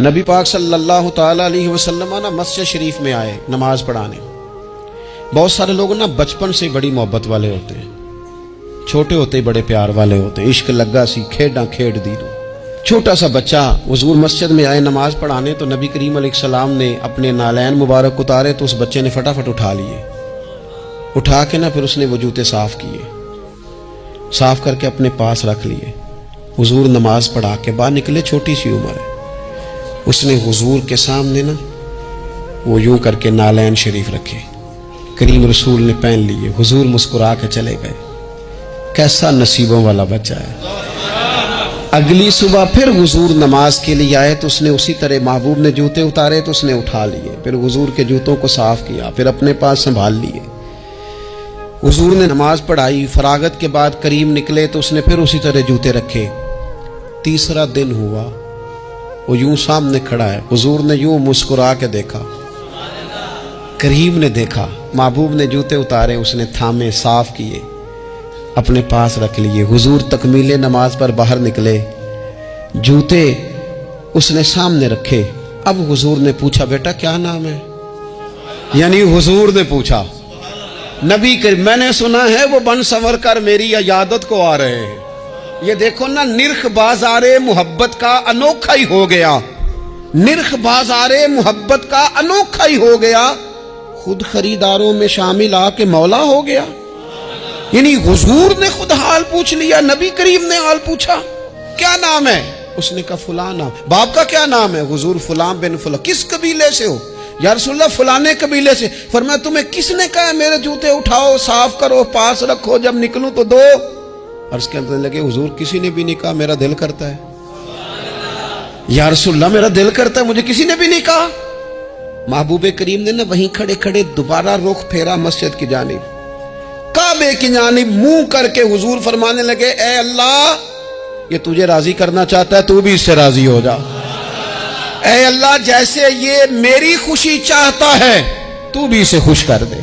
نبی پاک صلی اللہ تعالیٰ علیہ وسلم نا مسجد شریف میں آئے نماز پڑھانے. بہت سارے لوگ نا بچپن سے بڑی محبت والے ہوتے ہیں، چھوٹے ہوتے ہی بڑے پیار والے ہوتے ہیں. عشق لگا سی کھیڈاں کھیڈ دی دو. چھوٹا سا بچہ حضور مسجد میں آئے نماز پڑھانے تو نبی کریم علیہ السلام نے اپنے نالین مبارک اتارے تو اس بچے نے فٹافٹ اٹھا لیے. اٹھا کے نا پھر اس نے وہ جوتے صاف کیے، صاف کر کے اپنے پاس رکھ لیے. حضور نماز پڑھا کے باہر نکلے، چھوٹی سی عمر ہے. اس نے حضور کے سامنے نا وہ یوں کر کے نالین شریف رکھے، کریم رسول نے پہن لیے. حضور مسکرا کے چلے گئے. کیسا نصیبوں والا بچہ ہے. اگلی صبح پھر حضور نماز کے لیے آئے تو اس نے اسی طرح محبوب نے جوتے اتارے تو اس نے اٹھا لیے، پھر حضور کے جوتوں کو صاف کیا، پھر اپنے پاس سنبھال لیے. حضور نے نماز پڑھائی، فراغت کے بعد کریم نکلے تو اس نے پھر اسی طرح جوتے رکھے. تیسرا دن ہوا، وہ یوں سامنے کھڑا ہے. حضور نے یوں مسکرا کے دیکھا، کریم نے دیکھا، محبوب نے جوتے اتارے، اس نے تھامے، صاف کیے، اپنے پاس رکھ لیے. حضور تکمیل نماز پر باہر نکلے، جوتے اس نے سامنے رکھے. اب حضور نے پوچھا بیٹا کیا نام ہے؟ یعنی حضور نے پوچھا. نبی کریم میں نے سنا ہے وہ بن سنور کر میری عیادت کو آ رہے ہیں. یہ دیکھو نا، نرخ بازار محبت کا انوکھا ہی ہو گیا. نرخ بازار محبت کا انوکھا ہی ہو گیا. خود خریداروں میں شامل آ کے مولا ہو گیا. یعنی حضور نے خود حال پوچھ لیا. نبی کریم نے حال پوچھا کیا نام ہے؟ اس نے کہا فلاں نام. باپ کا کیا نام ہے؟ حضور فلاں بن فلاں. کس قبیلے سے ہو؟ یا رسول اللہ فلانے قبیلے سے. فرمایا تمہیں کس نے کہا میرے جوتے اٹھاؤ، صاف کرو، پاس رکھو، جب نکلوں تو دو؟ عرض کرنے لگے حضور کسی نے بھی نہیں کہا، میرا دل کرتا ہے. یا رسول اللہ میرا دل کرتا ہے، مجھے کسی نے بھی نہیں کہا. محبوب کریم نے نا وہیں کھڑے کھڑے دوبارہ رخ پھیرا مسجد کی جانب، کعبے کی جانب منہ کر کے حضور فرمانے لگے اے اللہ یہ تجھے راضی کرنا چاہتا ہے، تو بھی اس سے راضی ہو جا. اے اللہ جیسے یہ میری خوشی چاہتا ہے تو بھی اسے خوش کر دے.